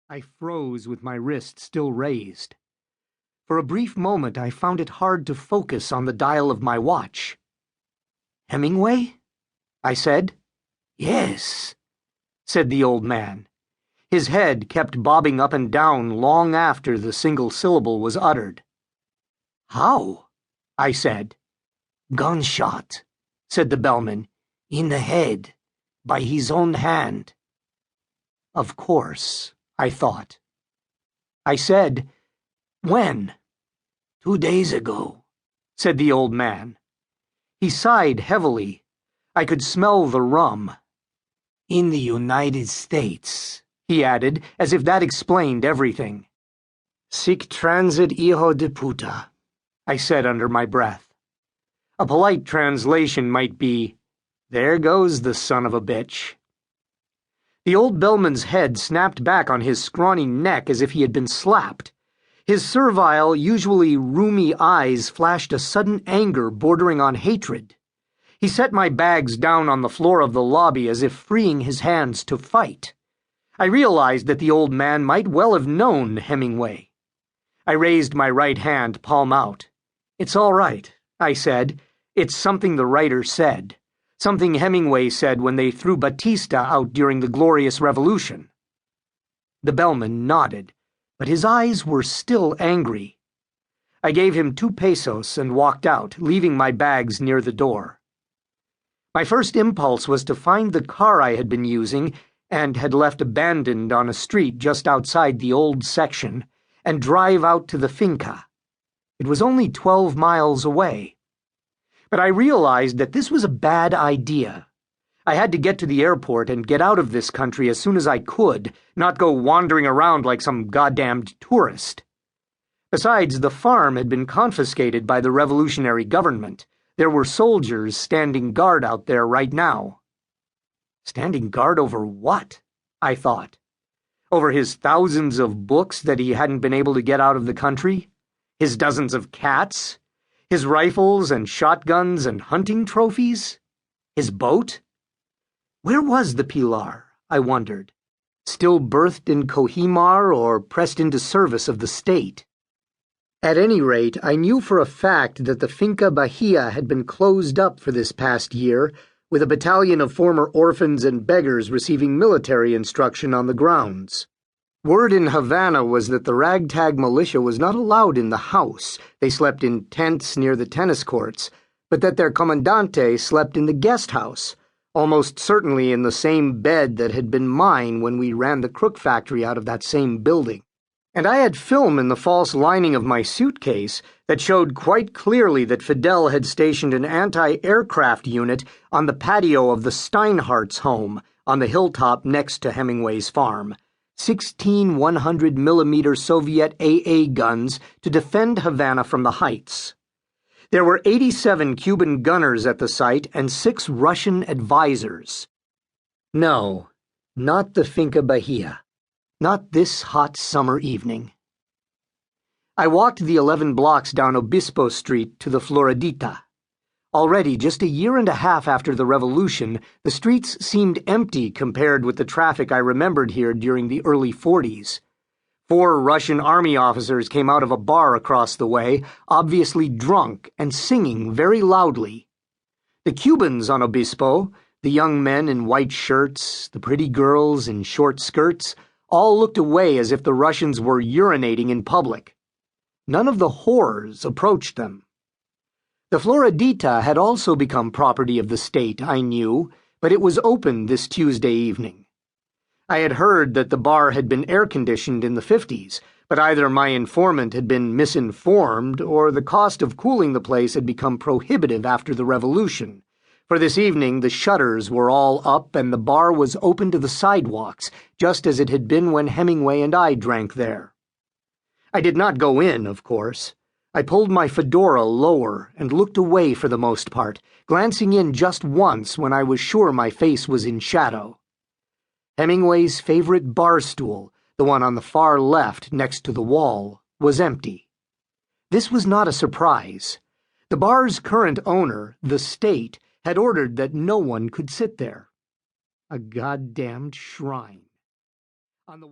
I froze with my wrist still raised. For a brief moment, I found it hard to focus on the dial of my watch. "Hemingway?" I said. "Yes," said the old man. His head kept bobbing up and down long after the single syllable was uttered. "How?" I said. "Gunshot," said the bellman, "in the head, by his own hand." Of course, I thought. I said, "When?" "2 days ago," said the old man. He sighed heavily. I could smell the rum. "In the United States," he added, as if that explained everything. "Sic transit hijo de puta," I said under my breath. A polite translation might be, "There goes the son of a bitch." The old bellman's head snapped back on his scrawny neck as if he had been slapped. His servile, usually rheumy eyes flashed a sudden anger bordering on hatred. He set my bags down on the floor of the lobby as if freeing his hands to fight. I realized that the old man might well have known Hemingway. I raised my right hand, palm out. "It's all right," I said. "It's something the writer said. Something Hemingway said when they threw Batista out during the Glorious Revolution." The bellman nodded, but his eyes were still angry. I gave him 2 pesos and walked out, leaving my bags near the door. My first impulse was to find the car I had been using and had left abandoned on a street just outside the old section and drive out to the finca. It was only 12 miles away. But I realized that this was a bad idea. I had to get to the airport and get out of this country as soon as I could, not go wandering around like some goddamned tourist. Besides, the farm had been confiscated by the revolutionary government. There were soldiers standing guard out there right now. Standing guard over what? I thought. Over his thousands of books that he hadn't been able to get out of the country? His dozens of cats? His rifles and shotguns and hunting trophies? His boat? Where was the Pilar, I wondered? Still berthed in Kohimar or pressed into service of the state? At any rate, I knew for a fact that the Finca Bahia had been closed up for this past year, with a battalion of former orphans and beggars receiving military instruction on the grounds. Word in Havana was that the ragtag militia was not allowed in the house. They slept in tents near the tennis courts, but that their comandante slept in the guest house, almost certainly in the same bed that had been mine when we ran the Crook Factory out of that same building. And I had film in the false lining of my suitcase that showed quite clearly that Fidel had stationed an anti-aircraft unit on the patio of the Steinhardt's home on the hilltop next to Hemingway's farm. 16 100mm Soviet AA guns to defend Havana from the heights. There were 87 Cuban gunners at the site and 6 Russian advisors. No, not the Finca Bahia. Not this hot summer evening. I walked the 11 blocks down Obispo Street to the Floridita. Already, just a year and a half after the revolution, the streets seemed empty compared with the traffic I remembered here during the early 40s. 4 Russian army officers came out of a bar across the way, obviously drunk and singing very loudly. The Cubans on Obispo, the young men in white shirts, the pretty girls in short skirts, all looked away as if the Russians were urinating in public. None of the whores approached them. The Floridita had also become property of the state, I knew, but it was open this Tuesday evening. I had heard that the bar had been air-conditioned in the 50s, but either my informant had been misinformed or the cost of cooling the place had become prohibitive after the revolution. For this evening, the shutters were all up and the bar was open to the sidewalks, just as it had been when Hemingway and I drank there. I did not go in, of course. I pulled my fedora lower and looked away for the most part, glancing in just once when I was sure my face was in shadow. Hemingway's favorite bar stool, the one on the far left next to the wall, was empty. This was not a surprise. The bar's current owner, the state, had ordered that no one could sit there. A goddamned shrine.